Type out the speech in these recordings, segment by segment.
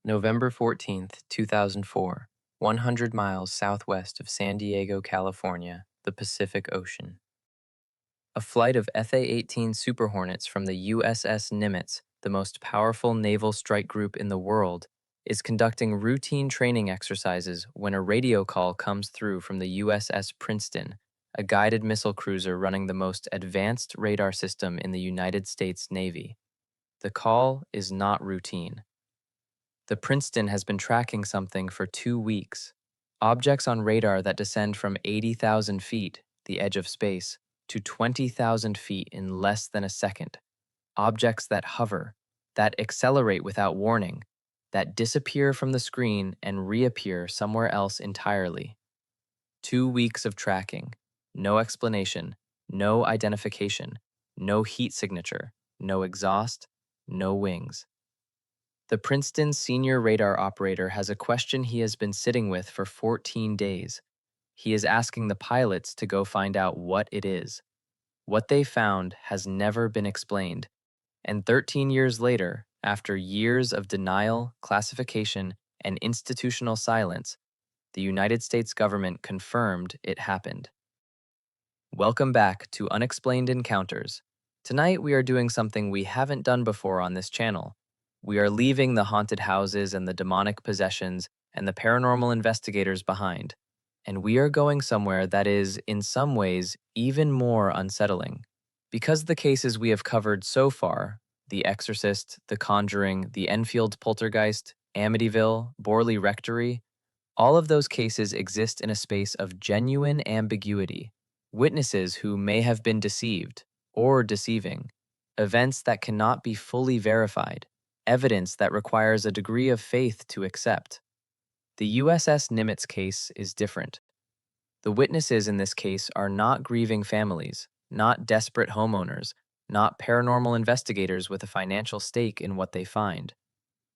November 14th, 2004, 100 miles southwest of San Diego, California, the Pacific Ocean. A flight of FA-18 Super Hornets from the USS Nimitz, the most powerful naval strike group in the world, is conducting routine training exercises when a radio call comes through from the USS Princeton, a guided missile cruiser running the most advanced radar system in the United States Navy. The call is not routine. The Princeton has been tracking something for 2 weeks. Objects on radar that descend from 80,000 feet, the edge of space, to 20,000 feet in less than a second. Objects that hover, that accelerate without warning, that disappear from the screen and reappear somewhere else entirely. 2 weeks of tracking, no explanation, no identification, no heat signature, no exhaust, no wings. The Princeton senior radar operator has a question he has been sitting with for 14 days. He is asking the pilots to go find out what it is. What they found has never been explained. And 13 years later, after years of denial, classification, and institutional silence, the United States government confirmed it happened. Welcome back to Unexplained Encounters. Tonight we are doing something we haven't done before on this channel. We are leaving the haunted houses and the demonic possessions and the paranormal investigators behind, and we are going somewhere that is, in some ways, even more unsettling. Because the cases we have covered so far, The Exorcist, The Conjuring, the Enfield Poltergeist, Amityville, Borley Rectory, all of those cases exist in a space of genuine ambiguity. Witnesses who may have been deceived or deceiving, events that cannot be fully verified, evidence that requires a degree of faith to accept. The USS Nimitz case is different. The witnesses in this case are not grieving families, not desperate homeowners, not paranormal investigators with a financial stake in what they find.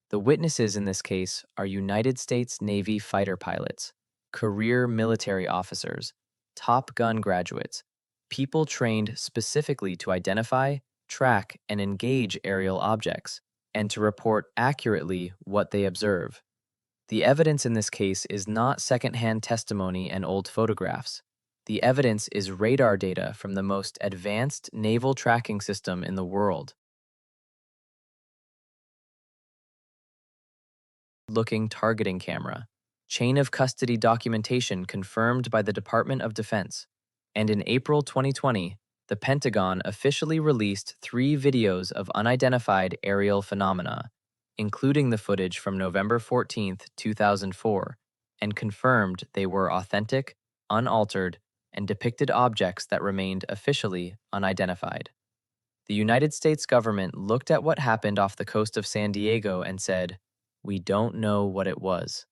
The witnesses in this case are United States Navy fighter pilots, career military officers, Top Gun graduates, people trained specifically to identify, track, and engage aerial objects, and to report accurately what they observe. The evidence in this case is not secondhand testimony and old photographs. The evidence is radar data from the most advanced naval tracking system in the world. Looking targeting camera, chain of custody documentation confirmed by the Department of Defense, and in April 2020, the Pentagon officially released 3 videos of unidentified aerial phenomena, including the footage from November 14th, 2004, and confirmed they were authentic, unaltered, and depicted objects that remained officially unidentified. The United States government looked at what happened off the coast of San Diego and said, "We don't know what it was."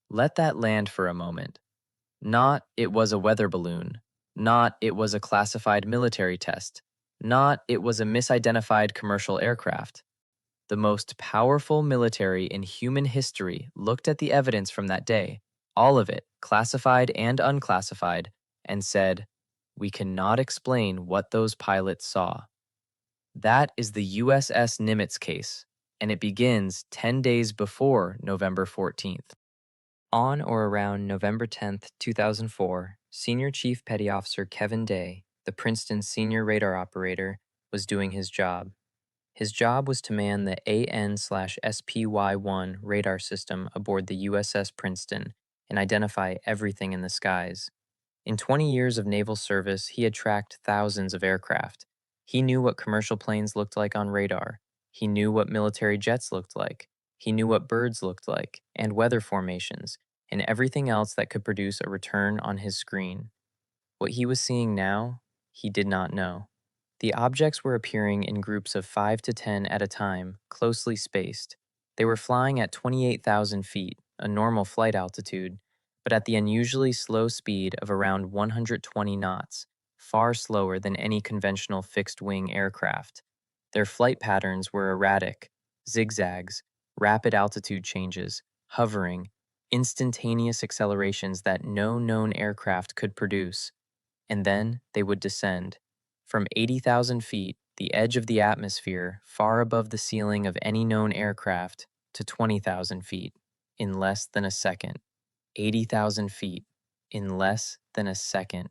Let that land for a moment. Not it was a weather balloon. Not it was a classified military test. Not it was a misidentified commercial aircraft. The most powerful military in human history looked at the evidence from that day, all of it, classified and unclassified, and said, "We cannot explain what those pilots saw." That is the USS Nimitz case, and it begins 10 days before November 14th. On or around November 10th, 2004, Senior Chief Petty Officer Kevin Day, the Princeton senior radar operator, was doing his job. His job was to man the AN/SPY-1 radar system aboard the USS Princeton and identify everything in the skies. In 20 years of naval service, he had tracked thousands of aircraft. He knew what commercial planes looked like on radar. He knew what military jets looked like. He knew what birds looked like, and weather formations, and everything else that could produce a return on his screen. What he was seeing now, he did not know. The objects were appearing in groups of 5 to 10 at a time, closely spaced. They were flying at 28,000 feet, a normal flight altitude, but at the unusually slow speed of around 120 knots, far slower than any conventional fixed-wing aircraft. Their flight patterns were erratic, zigzags, rapid altitude changes, hovering, instantaneous accelerations that no known aircraft could produce. And then they would descend. From 80,000 feet, the edge of the atmosphere, far above the ceiling of any known aircraft, to 20,000 feet in less than a second. 80,000 feet in less than a second.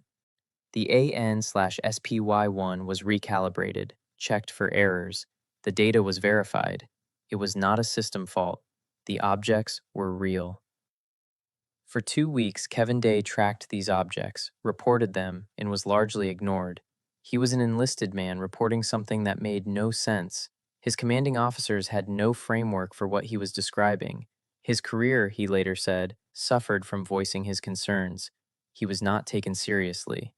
The AN/SPY1 was recalibrated, checked for errors. The data was verified. It was not a system fault. The objects were real. For 2 weeks, Kevin Day tracked these objects, reported them, and was largely ignored. He was an enlisted man reporting something that made no sense. His commanding officers had no framework for what he was describing. His career, he later said, suffered from voicing his concerns. He was not taken seriously.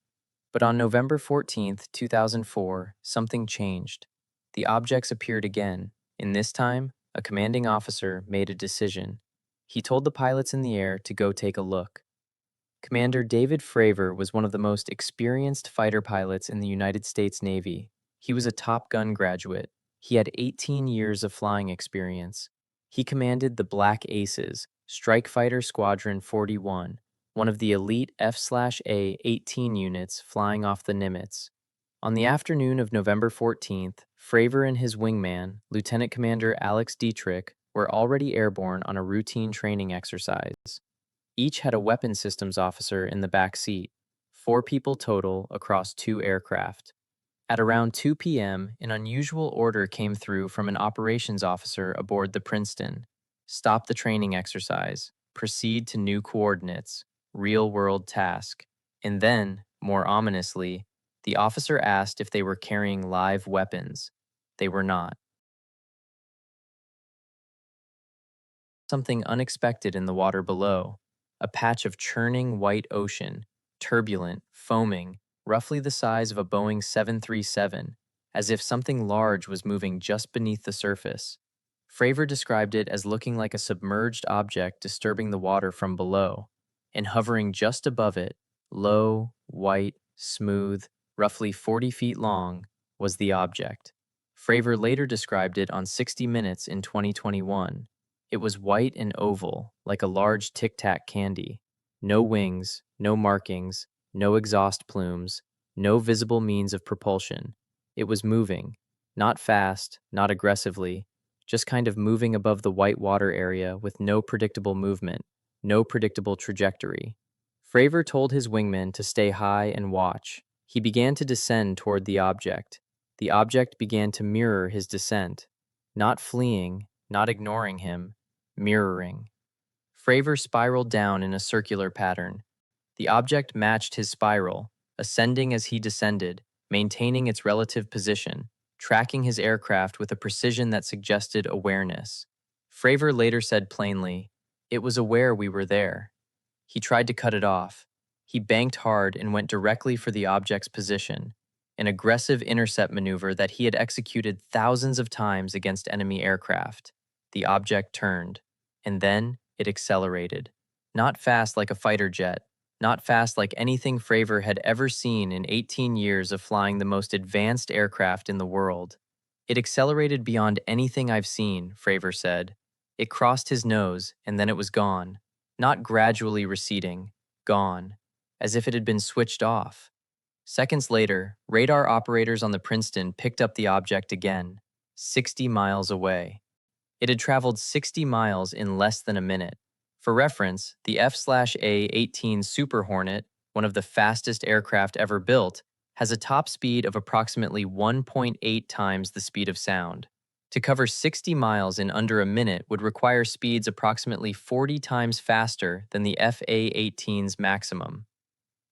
But on November 14th, 2004, something changed. The objects appeared again, and this time, a commanding officer made a decision. He told the pilots in the air to go take a look. Commander David Fravor was one of the most experienced fighter pilots in the United States Navy. He was a Top Gun graduate. He had 18 years of flying experience. He commanded the Black Aces, Strike Fighter Squadron 41, one of the elite F/A-18 units flying off the Nimitz. On the afternoon of November 14th, Fravor and his wingman, Lieutenant Commander Alex Dietrich, were already airborne on a routine training exercise. Each had a weapons systems officer in the back seat, 4 people total across 2 aircraft. At around 2 p.m., an unusual order came through from an operations officer aboard the Princeton. Stop the training exercise. Proceed to new coordinates. Real-world task. And then, more ominously, the officer asked if they were carrying live weapons. They were not. Something unexpected in the water below. A patch of churning white ocean, turbulent, foaming, roughly the size of a Boeing 737, as if something large was moving just beneath the surface. Fravor described it as looking like a submerged object disturbing the water from below, and hovering just above it, low, white, smooth, roughly 40 feet long, was the object. Fravor later described it on 60 Minutes in 2021. It was white and oval, like a large Tic Tac candy. No wings, no markings, no exhaust plumes, no visible means of propulsion. It was moving, not fast, not aggressively, just kind of moving above the white water area with no predictable movement, no predictable trajectory. Fravor told his wingman to stay high and watch. He began to descend toward the object. The object began to mirror his descent, not fleeing, not ignoring him, mirroring. Fravor spiraled down in a circular pattern. The object matched his spiral, ascending as he descended, maintaining its relative position, tracking his aircraft with a precision that suggested awareness. Fravor later said plainly, "It was aware we were there." He tried to cut it off. He banked hard and went directly for the object's position, an aggressive intercept maneuver that he had executed thousands of times against enemy aircraft. The object turned, and then it accelerated. Not fast like a fighter jet, not fast like anything Fravor had ever seen in 18 years of flying the most advanced aircraft in the world. It accelerated beyond anything I've seen, Fravor said. It crossed his nose, and then it was gone. Not gradually receding, gone, as if it had been switched off. Seconds later, radar operators on the Princeton picked up the object again, 60 miles away. It had traveled 60 miles in less than a minute. For reference, the F/A-18 Super Hornet, one of the fastest aircraft ever built, has a top speed of approximately 1.8 times the speed of sound. To cover 60 miles in under a minute would require speeds approximately 40 times faster than the F/A-18's maximum.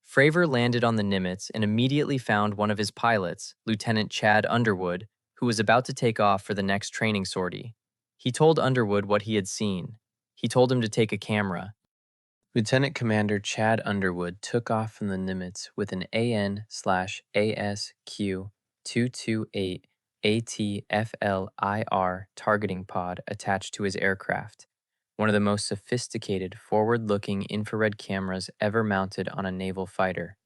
Fravor landed on the Nimitz and immediately found one of his pilots, Lieutenant Chad Underwood, who was about to take off for the next training sortie. He told Underwood what he had seen. He told him to take a camera. Lieutenant Commander Chad Underwood took off from the Nimitz with an AN/ASQ 228 ATFLIR targeting pod attached to his aircraft, one of the most sophisticated forward-looking infrared cameras ever mounted on a naval fighter.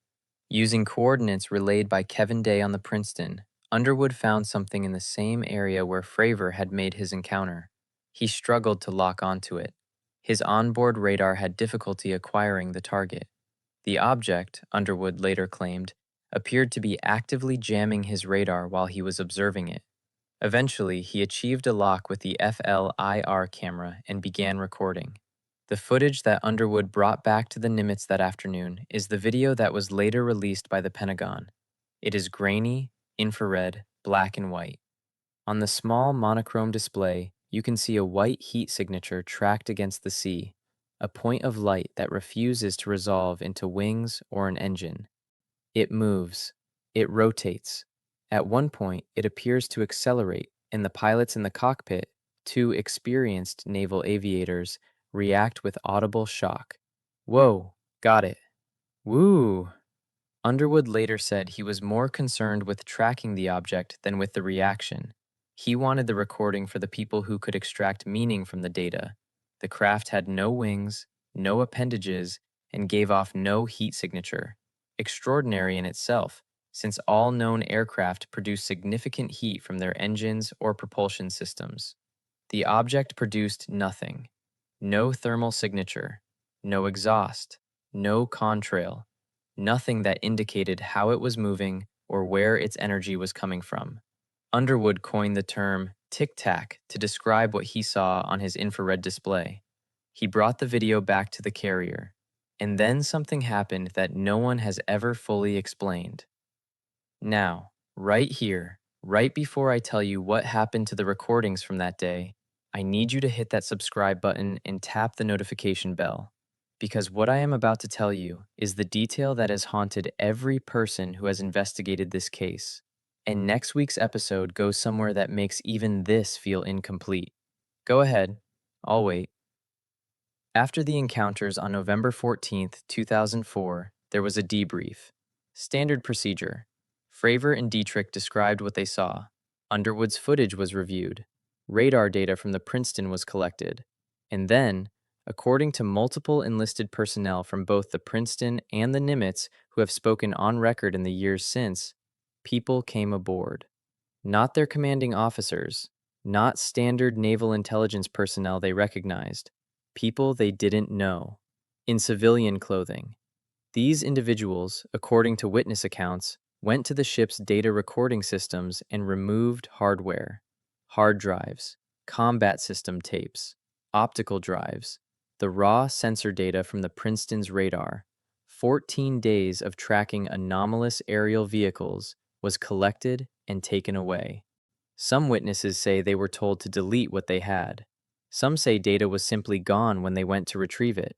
Using coordinates relayed by Kevin Day on the Princeton, Underwood found something in the same area where Fravor had made his encounter. He struggled to lock onto it. His onboard radar had difficulty acquiring the target. The object, Underwood later claimed, appeared to be actively jamming his radar while he was observing it. Eventually, he achieved a lock with the FLIR camera and began recording. The footage that Underwood brought back to the Nimitz that afternoon is the video that was later released by the Pentagon. It is grainy, infrared, black and white. On the small monochrome display, you can see a white heat signature tracked against the sea, a point of light that refuses to resolve into wings or an engine. It moves. It rotates. At one point, it appears to accelerate, and the pilots in the cockpit, two experienced naval aviators, react with audible shock. Whoa, got it. Woo! Underwood later said he was more concerned with tracking the object than with the reaction. He wanted the recording for the people who could extract meaning from the data. The craft had no wings, no appendages, and gave off no heat signature. Extraordinary in itself, since all known aircraft produce significant heat from their engines or propulsion systems. The object produced nothing. No thermal signature, no exhaust, no contrail, nothing that indicated how it was moving or where its energy was coming from. Underwood coined the term tic-tac to describe what he saw on his infrared display. He brought the video back to the carrier, and then something happened that no one has ever fully explained. Now, right here, right before I tell you what happened to the recordings from that day, I need you to hit that subscribe button and tap the notification bell. Because what I am about to tell you is the detail that has haunted every person who has investigated this case. And next week's episode goes somewhere that makes even this feel incomplete. Go ahead, I'll wait. After the encounters on November 14th, 2004, there was a debrief. Standard procedure. Fravor and Dietrich described what they saw. Underwood's footage was reviewed. Radar data from the Princeton was collected. And then, according to multiple enlisted personnel from both the Princeton and the Nimitz who have spoken on record in the years since, people came aboard. Not their commanding officers, not standard naval intelligence personnel they recognized, people they didn't know, in civilian clothing. These individuals, according to witness accounts, went to the ship's data recording systems and removed hardware, hard drives, combat system tapes, optical drives, the raw sensor data from the Princeton's radar. 14 days of tracking anomalous aerial vehicles was collected and taken away. Some witnesses say they were told to delete what they had. Some say data was simply gone when they went to retrieve it.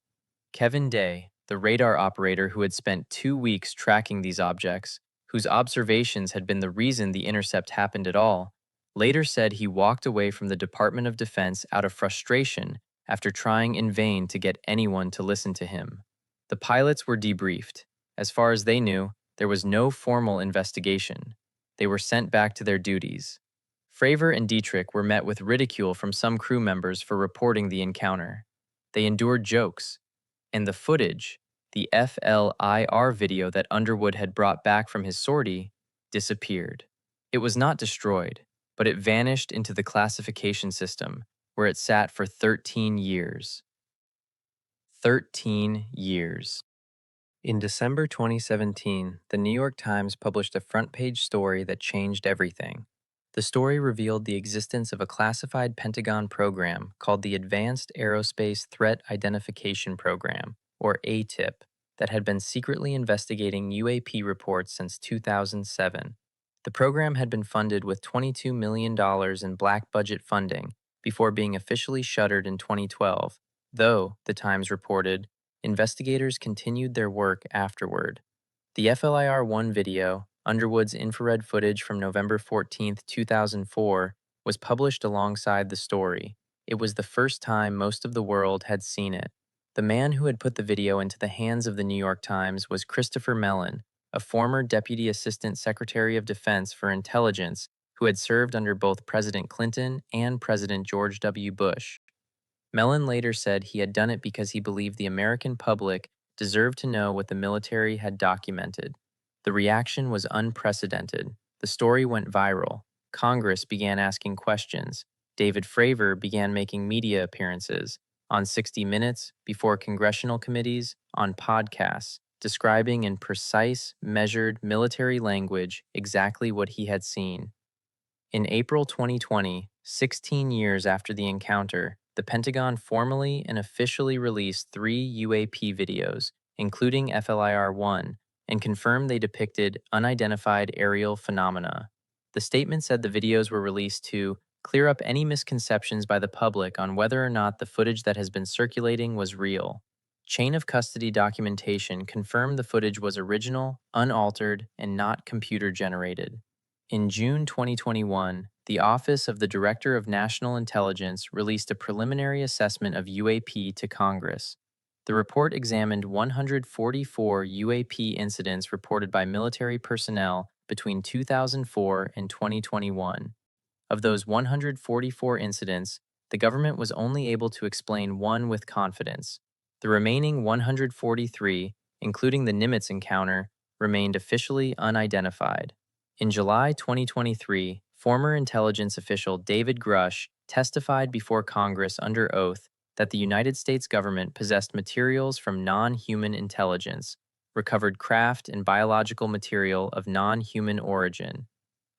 Kevin Day, the radar operator who had spent 2 weeks tracking these objects, whose observations had been the reason the intercept happened at all, later said he walked away from the Department of Defense out of frustration after trying in vain to get anyone to listen to him. The pilots were debriefed. As far as they knew, there was no formal investigation. They were sent back to their duties. Fravor and Dietrich were met with ridicule from some crew members for reporting the encounter. They endured jokes, and the footage, the FLIR video that Underwood had brought back from his sortie, disappeared. It was not destroyed, but it vanished into the classification system, where it sat for 13 years. 13 years. In December 2017, the New York Times published a front-page story that changed everything. The story revealed the existence of a classified Pentagon program called the Advanced Aerospace Threat Identification Program, or ATIP, that had been secretly investigating UAP reports since 2007. The program had been funded with $22 million in black budget funding before being officially shuttered in 2012, though, the Times reported, investigators continued their work afterward. The FLIR-1 video, Underwood's infrared footage from November 14, 2004, was published alongside the story. It was the first time most of the world had seen it. The man who had put the video into the hands of the New York Times was Christopher Mellon, a former Deputy Assistant Secretary of Defense for Intelligence who had served under both President Clinton and President George W. Bush. Mellon later said he had done it because he believed the American public deserved to know what the military had documented. The reaction was unprecedented. The story went viral. Congress began asking questions. David Fravor began making media appearances on 60 Minutes, before congressional committees, on podcasts, describing in precise, measured military language exactly what he had seen. In April 2020, 16 years after the encounter, the Pentagon formally and officially released three UAP videos, including FLIR 1, and confirmed they depicted unidentified aerial phenomena. The statement said the videos were released to clear up any misconceptions by the public on whether or not the footage that has been circulating was real. Chain of custody documentation confirmed the footage was original, unaltered, and not computer generated. In June 2021, the Office of the Director of National Intelligence released a preliminary assessment of UAP to Congress. The report examined 144 UAP incidents reported by military personnel between 2004 and 2021. Of those 144 incidents, the government was only able to explain one with confidence. The remaining 143, including the Nimitz encounter, remained officially unidentified. In July 2023, former intelligence official David Grush testified before Congress under oath that the United States government possessed materials from non-human intelligence, recovered craft and biological material of non-human origin.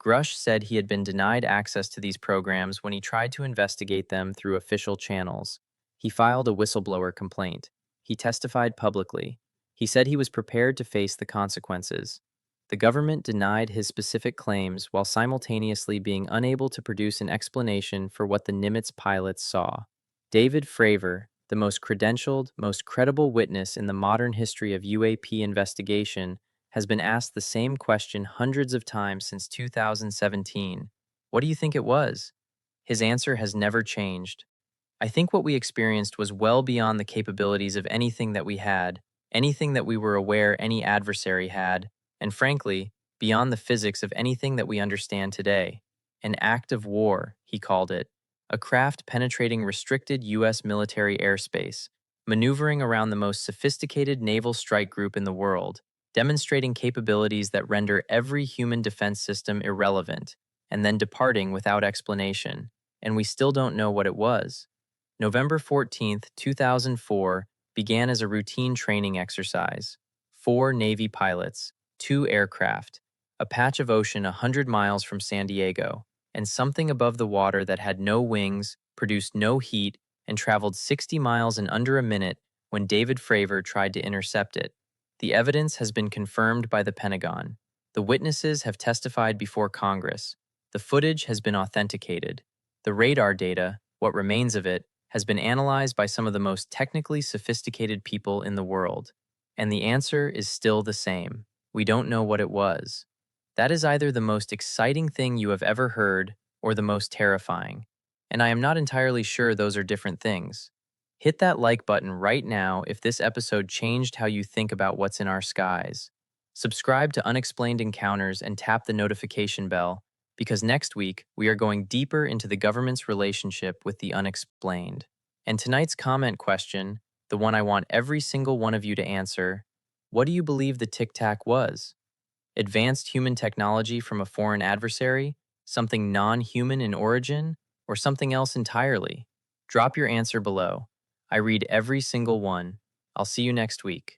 Grush said he had been denied access to these programs when he tried to investigate them through official channels. He filed a whistleblower complaint. He testified publicly. He said he was prepared to face the consequences. The government denied his specific claims while simultaneously being unable to produce an explanation for what the Nimitz pilots saw. David Fravor, the most credentialed, most credible witness in the modern history of UAP investigation, has been asked the same question hundreds of times since 2017. What do you think it was? His answer has never changed. I think what we experienced was well beyond the capabilities of anything that we had, anything that we were aware any adversary had, and frankly, beyond the physics of anything that we understand today. An act of war, he called it, a craft penetrating restricted U.S. military airspace, maneuvering around the most sophisticated naval strike group in the world, demonstrating capabilities that render every human defense system irrelevant, and then departing without explanation, and we still don't know what it was. November 14, 2004 began as a routine training exercise. 4 Navy pilots, 2 aircraft, a patch of ocean 100 miles from San Diego, and something above the water that had no wings, produced no heat, and traveled 60 miles in under a minute when David Fravor tried to intercept it. The evidence has been confirmed by the Pentagon. The witnesses have testified before Congress. The footage has been authenticated. The radar data, what remains of it, has been analyzed by some of the most technically sophisticated people in the world. And the answer is still the same. We don't know what it was. That is either the most exciting thing you have ever heard or the most terrifying. And I am not entirely sure those are different things. Hit that like button right now if this episode changed how you think about what's in our skies. Subscribe to Unexplained Encounters and tap the notification bell, because next week we are going deeper into the government's relationship with the unexplained. And tonight's comment question, the one I want every single one of you to answer: what do you believe the Tic Tac was? Advanced human technology from a foreign adversary? Something non-human in origin? Or something else entirely? Drop your answer below. I read every single one. I'll see you next week.